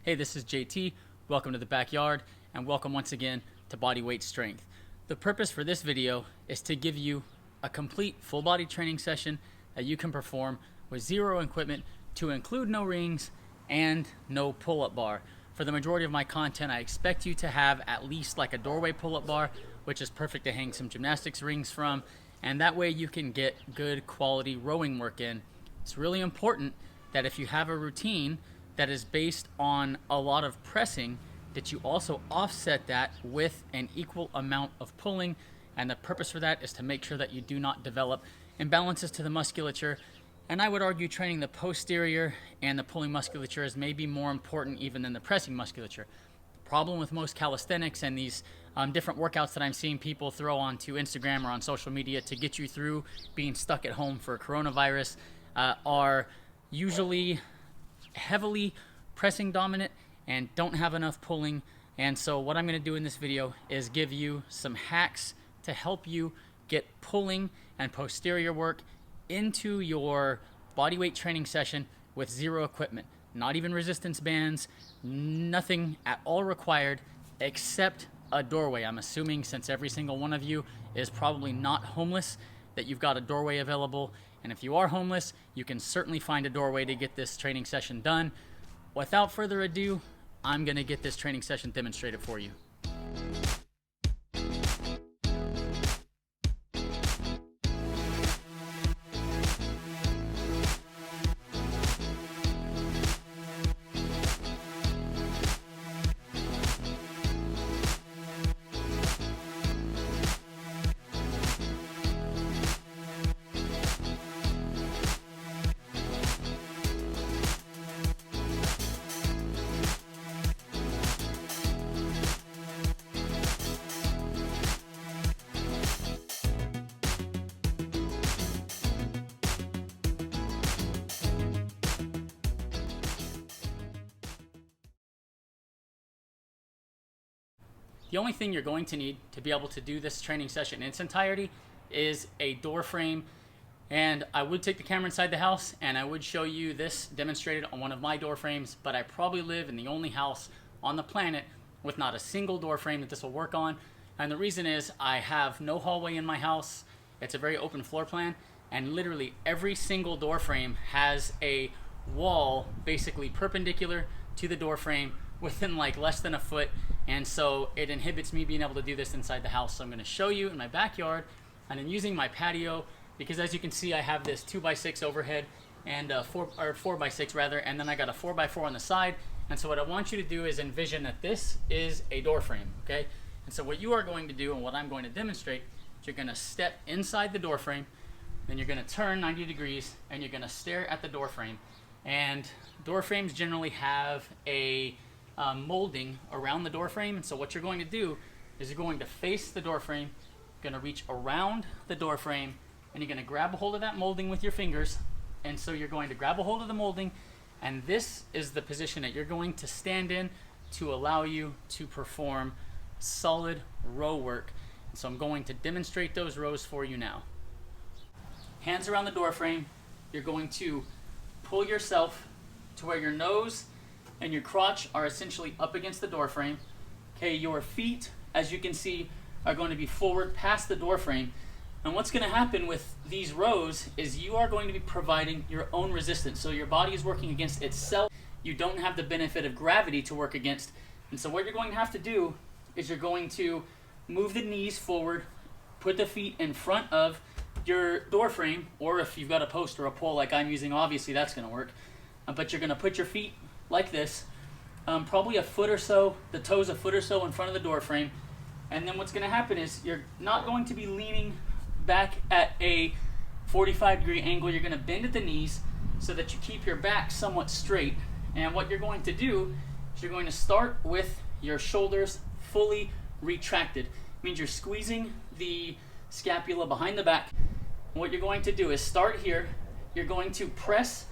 Hey, this is JT. Welcome to the backyard and welcome once again to Body Weight Strength. The purpose for this video is to give you a complete full body training session that you can perform with zero equipment, to include no rings and no pull-up bar. For the majority of my content, I expect you to have at least like a doorway pull-up bar, which is perfect to hang some gymnastics rings from, and that way you can get good quality rowing work in. It's really important that if you have a routine that is based on a lot of pressing, that you also offset that with an equal amount of pulling. And the purpose for that is to make sure that you do not develop imbalances to the musculature. And I would argue training the posterior and the pulling musculature is maybe more important even than the pressing musculature. The problem with most calisthenics and these different workouts that I'm seeing people throw onto Instagram or on social media to get you through being stuck at home for coronavirus are usually heavily pressing dominant and don't have enough pulling. And so what I'm going to do in this video is give you some hacks to help you get pulling and posterior work into your body weight training session with zero equipment, not even resistance bands, nothing at all required except a doorway. I'm assuming, since every single one of you is probably not homeless, that you've got a doorway available. And if you are homeless, you can certainly find a doorway to get this training session done. Without further ado, I'm going to get this training session demonstrated for you. The only thing you're going to need to be able to do this training session in its entirety is a door frame. And I would take the camera inside the house and I would show you this demonstrated on one of my door frames, but I probably live in the only house on the planet with not a single door frame that this will work on. And the reason is I have no hallway in my house. It's a very open floor plan, and literally every single door frame has a wall basically perpendicular to the door frame within like less than a foot. And so it inhibits me being able to do this inside the house. So I'm going to show you in my backyard, and I'm using my patio because, as you can see, I have this 2x6 overhead and 4x6 rather, and then I got a 4x4 on the side. And so what I want you to do is envision that this is a door frame, okay? And so what you are going to do, and what I'm going to demonstrate, is you're going to step inside the door frame, then you're going to turn 90 degrees, and you're going to stare at the door frame. And door frames generally have a molding around the door frame. And so what you're going to do is you're going to face the door frame, you're going to reach around the door frame, and you're going to grab a hold of that molding with your fingers. And so you're going to grab a hold of the molding, and this is the position that you're going to stand in to allow you to perform solid row work. And so I'm going to demonstrate those rows for you now. Hands around the door frame, you're going to pull yourself to where your nose and your crotch are essentially up against the door frame. Okay, your feet, as you can see, are going to be forward past the door frame. And what's going to happen with these rows is you are going to be providing your own resistance. So your body is working against itself. You don't have the benefit of gravity to work against. And so what you're going to have to do is you're going to move the knees forward, put the feet in front of your door frame, or if you've got a post or a pole like I'm using, obviously that's going to work. But you're going to put your feet like this, probably a foot or so, the toes a foot or so in front of the door frame. And then what's going to happen is you're not going to be leaning back at a 45-degree angle. You're going to bend at the knees so that you keep your back somewhat straight. And what you're going to do is you're going to start with your shoulders fully retracted. It means you're squeezing the scapula behind the back. And what you're going to do is start here. You're going to press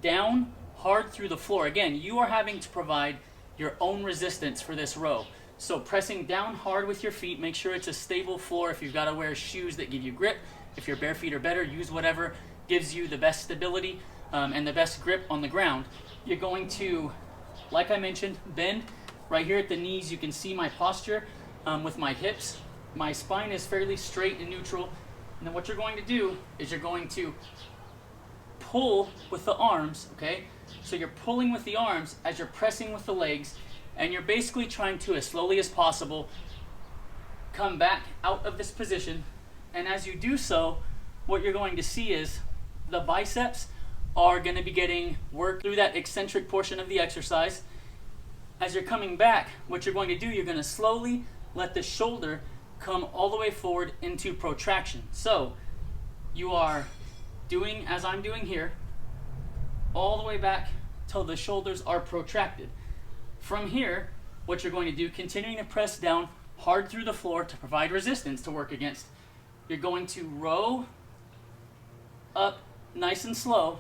down hard through the floor. Again, you are having to provide your own resistance for this row. So pressing down hard with your feet, make sure it's a stable floor. If you've got to wear shoes that give you grip, if your bare feet are better, use whatever gives you the best stability and the best grip on the ground. You're going to like I mentioned, bend. Right here at the knees, you can see my posture with my hips. My spine is fairly straight and neutral. And then what you're going to do is you're going to pull with the arms, okay? So you're pulling with the arms as you're pressing with the legs, and you're basically trying to, as slowly as possible, come back out of this position. And as you do so, what you're going to see is the biceps are going to be getting work through that eccentric portion of the exercise. As you're coming back, what you're going to do, you're going to slowly let the shoulder come all the way forward into protraction. So you are doing as I'm doing here, all the way back till the shoulders are protracted. From here, what you're going to do, continuing to press down hard through the floor to provide resistance to work against, you're going to row up nice and slow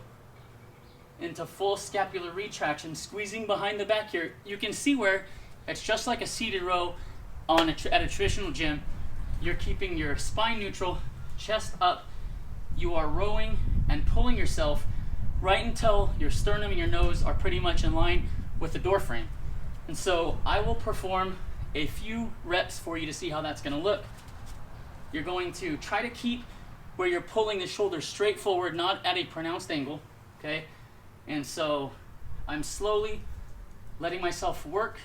into full scapular retraction, squeezing behind the back here. You can see where it's just like a seated row at a traditional gym. You're keeping your spine neutral, chest up. You are rowing and pulling yourself right until your sternum and your nose are pretty much in line with the door frame. And so I will perform a few reps for you to see how that's going to look. You're going to try to keep where you're pulling the shoulders straight forward, not at a pronounced angle, okay? And so I'm slowly letting myself work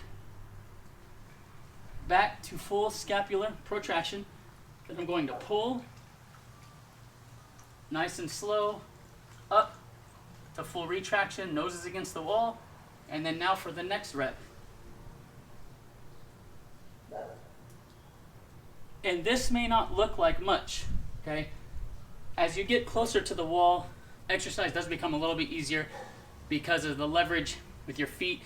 back to full scapular protraction. Then I'm going to pull nice and slow up to full retraction, noses against the wall. And then now for the next rep. And this may not look like much, okay? As you get closer to the wall, exercise does become a little bit easier because of the leverage with your feet.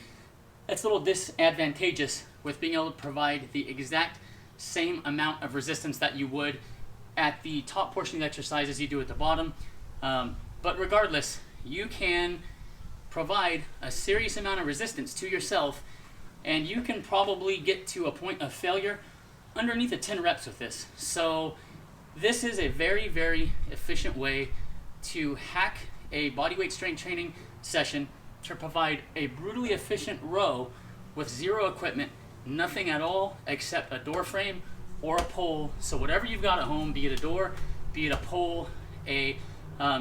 It's a little disadvantageous with being able to provide the exact same amount of resistance that you would at the top portion of the exercise as you do at the bottom. But regardless, you can provide a serious amount of resistance to yourself, and you can probably get to a point of failure underneath the 10 reps with this. So this is a very, very efficient way to hack a bodyweight strength training session to provide a brutally efficient row with zero equipment, nothing at all except a door frame or a pole. So whatever you've got at home, be it a door, be it a pole, a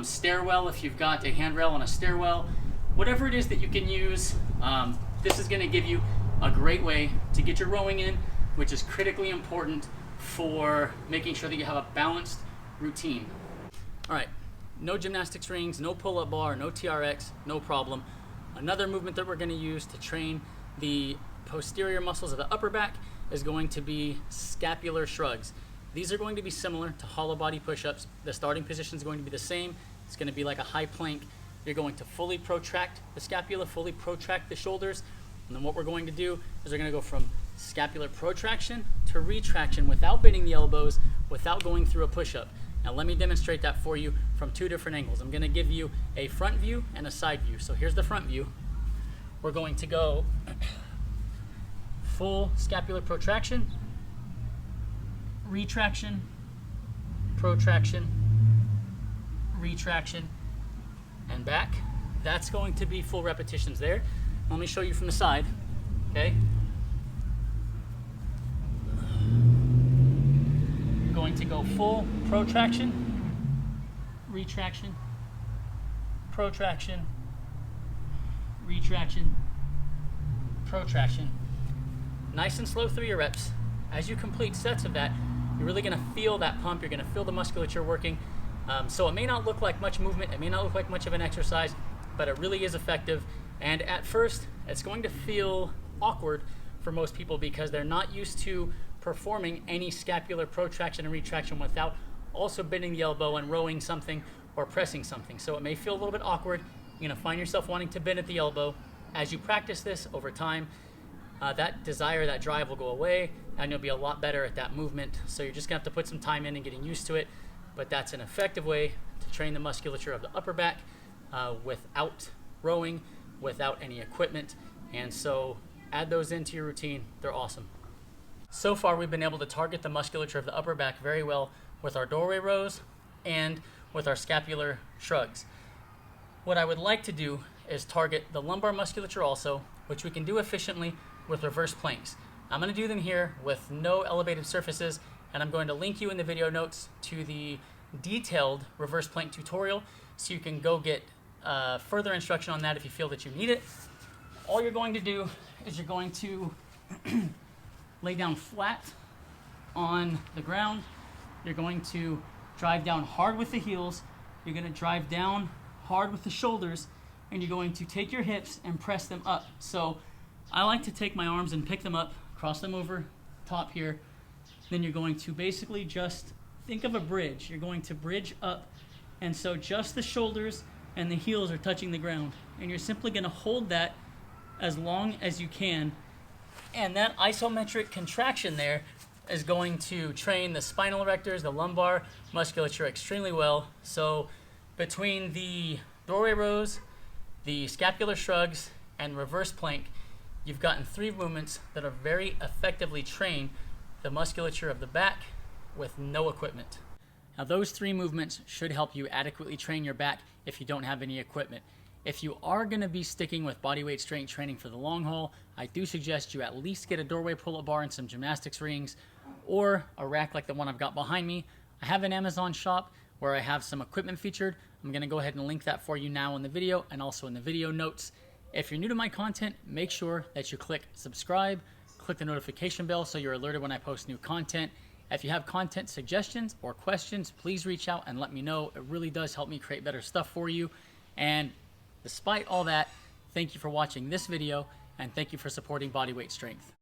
stairwell if you've got a handrail on a stairwell, whatever it is that you can use, this is going to give you a great way to get your rowing in, which is critically important for making sure that you have a balanced routine. All right, no gymnastics rings, no pull-up bar, no TRX, no problem. Another movement that we're going to use to train the posterior muscles of the upper back is going to be scapular shrugs. These are going to be similar to hollow body push-ups. The starting position is going to be the same. It's going to be like a high plank. You're going to fully protract the scapula, fully protract the shoulders. And then what we're going to do is we're going to go from scapular protraction to retraction without bending the elbows, without going through a push-up. Now let me demonstrate that for you from two different angles. I'm going to give you a front view and a side view. So here's the front view. We're going to go full scapular protraction, retraction, protraction, retraction, and back. That's going to be full repetitions there. Let me show you from the side, okay? I'm going to go full protraction, retraction, protraction, retraction, protraction. Nice and slow through your reps. As you complete sets of that, you're really going to feel that pump. You're going to feel the musculature working. So it may not look like much movement. It may not look like much of an exercise, but it really is effective. And at first, it's going to feel awkward for most people because they're not used to performing any scapular protraction and retraction without also bending the elbow and rowing something or pressing something. So it may feel a little bit awkward. You're going to find yourself wanting to bend at the elbow. As you practice this over time, that desire, that drive will go away, and you'll be a lot better at that movement. So you're just going to have to put some time in and getting used to it. But that's an effective way to train the musculature of the upper back without rowing, without any equipment. And so add those into your routine. They're awesome. So far, we've been able to target the musculature of the upper back very well with our doorway rows and with our scapular shrugs. What I would like to do is target the lumbar musculature also which we can do efficiently with reverse planks. I'm going to do them here with no elevated surfaces, and I'm going to link you in the video notes to the detailed reverse plank tutorial so you can go get further instruction on that if you feel that you need it. All you're going to do is you're going to lay down flat on the ground. You're going to drive down hard with the heels. You're going to drive down hard with the shoulders, and you're going to take your hips and press them up. So I like to take my arms and pick them up, cross them over top here. Then you're going to basically just think of a bridge. You're going to bridge up, and so just the shoulders and the heels are touching the ground. And you're simply going to hold that as long as you can. And that isometric contraction there is going to train the spinal erectors, the lumbar musculature extremely well. So between the doorway rows, the scapular shrugs, and reverse plank, you've gotten 3 movements that are very effectively train the musculature of the back with no equipment. Now those 3 movements should help you adequately train your back if you don't have any equipment. If you are going to be sticking with bodyweight strength training for the long haul, I do suggest you at least get a doorway pull-up bar and some gymnastics rings, or a rack like the one I've got behind me. I have an Amazon shop where I have some equipment featured. I'm going to go ahead and link that for you now in the video and also in the video notes. If you're new to my content, make sure that you click subscribe, click the notification bell so you're alerted when I post new content. If you have content suggestions or questions, please reach out and let me know. It really does help me create better stuff for you. And despite all that, thank you for watching this video, and thank you for supporting Bodyweight Strength.